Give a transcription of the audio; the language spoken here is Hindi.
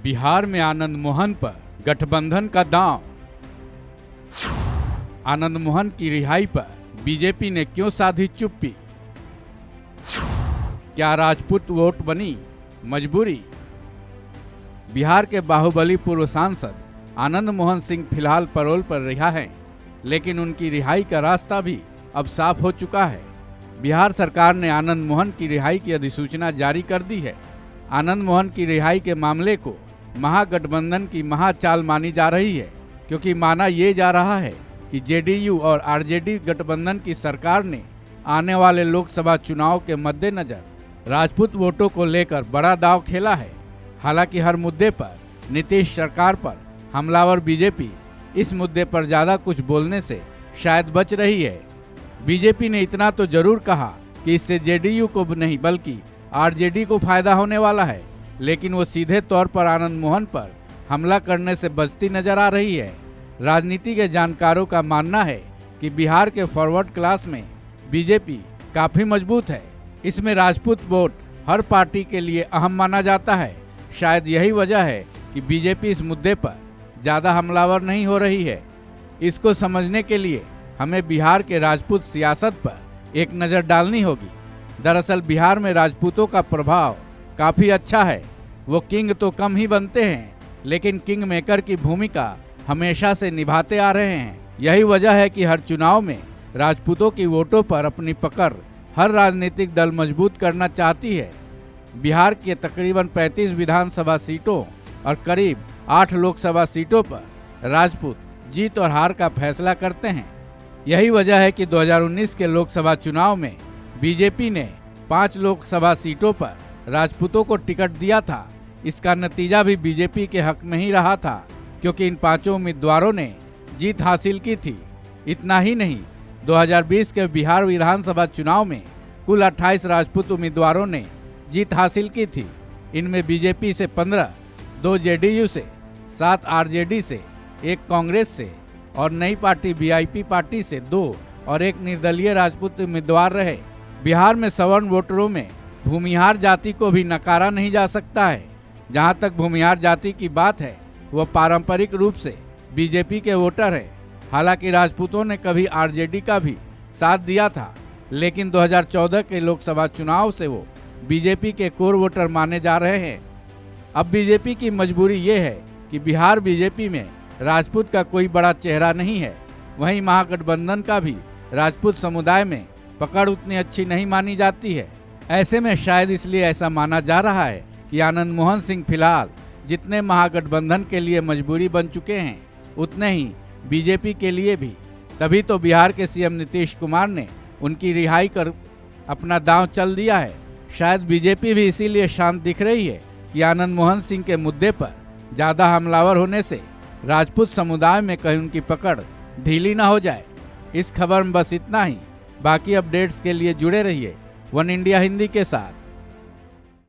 बिहार में आनंद मोहन पर गठबंधन का दांव। आनंद मोहन की रिहाई पर बीजेपी ने क्यों साधी चुप्पी? क्या राजपूत वोट बनी मजबूरी? बिहार के बाहुबली पूर्व सांसद आनंद मोहन सिंह फिलहाल पैरोल पर रिहा हैं, लेकिन उनकी रिहाई का रास्ता भी अब साफ हो चुका है। बिहार सरकार ने आनंद मोहन की रिहाई की अधिसूचना जारी कर दी है। आनंद मोहन की रिहाई के मामले को महागठबंधन की महाचाल मानी जा रही है, क्योंकि माना ये जा रहा है कि जेडीयू और आरजेडी गठबंधन की सरकार ने आने वाले लोकसभा चुनाव के मद्देनजर राजपूत वोटों को लेकर बड़ा दांव खेला है। हालांकि हर मुद्दे पर नीतीश सरकार पर हमलावर बीजेपी इस मुद्दे पर ज़्यादा कुछ बोलने से शायद बच रही है। बीजेपी ने इतना तो जरूर कहा कि इससे जेडीयू को नहीं बल्कि आरजेडी को फायदा होने वाला है, लेकिन वो सीधे तौर पर आनंद मोहन पर हमला करने से बचती नजर आ रही है। राजनीति के जानकारों का मानना है कि बिहार के फॉरवर्ड क्लास में बीजेपी काफी मजबूत है। इसमें राजपूत वोट हर पार्टी के लिए अहम माना जाता है। शायद यही वजह है कि बीजेपी इस मुद्दे पर ज़्यादा हमलावर नहीं हो रही है। इसको समझने के लिए हमें बिहार के राजपूत सियासत पर एक नज़र डालनी होगी। दरअसल बिहार में राजपूतों का प्रभाव काफ़ी अच्छा है। वो किंग तो कम ही बनते हैं, लेकिन किंग मेकर की भूमिका हमेशा से निभाते आ रहे हैं। यही वजह है कि हर चुनाव में राजपूतों की वोटों पर अपनी पकड़ हर राजनीतिक दल मजबूत करना चाहती है। बिहार के तकरीबन 35 विधानसभा सीटों और करीब 8 लोकसभा सीटों पर राजपूत जीत और हार का फैसला करते हैं। यही वजह है कि 2019 के लोकसभा चुनाव में बीजेपी ने 5 लोकसभा सीटों पर राजपूतों को टिकट दिया था। इसका नतीजा भी बीजेपी के हक में ही रहा था, क्योंकि इन 5 उम्मीदवारों ने जीत हासिल की थी। इतना ही नहीं, 2020 के बिहार विधानसभा चुनाव में कुल 28 राजपूत उम्मीदवारों ने जीत हासिल की थी। इनमें बीजेपी से 15, 2 जेडीयू से, 7 आरजेडी से, 1 कांग्रेस से और नई पार्टी वीआईपी पार्टी से 2 और 1 निर्दलीय राजपूत उम्मीदवार रहे। बिहार में सवर्ण वोटरों में भूमिहार जाति को भी नकारा नहीं जा सकता है। जहां तक भूमिहार जाति की बात है, वह पारंपरिक रूप से बीजेपी के वोटर हैं। हालांकि राजपूतों ने कभी आरजेडी का भी साथ दिया था, लेकिन 2014 के लोकसभा चुनाव से वो बीजेपी के कोर वोटर माने जा रहे हैं। अब बीजेपी की मजबूरी ये है कि बिहार बीजेपी में राजपूत का कोई बड़ा चेहरा नहीं है। वहीं महागठबंधन का भी राजपूत समुदाय में पकड़ उतनी अच्छी नहीं मानी जाती है। ऐसे में शायद इसलिए ऐसा माना जा रहा है कि आनंद मोहन सिंह फिलहाल जितने महागठबंधन के लिए मजबूरी बन चुके हैं, उतने ही बीजेपी के लिए भी। तभी तो बिहार के सीएम नीतीश कुमार ने उनकी रिहाई कर अपना दांव चल दिया है। शायद बीजेपी भी इसीलिए शांत दिख रही है कि आनंद मोहन सिंह के मुद्दे पर ज़्यादा हमलावर होने से राजपूत समुदाय में कहीं उनकी पकड़ ढीली ना हो जाए। इस खबर में बस इतना ही। बाकी अपडेट्स के लिए जुड़े रहिए वन इंडिया हिंदी के साथ।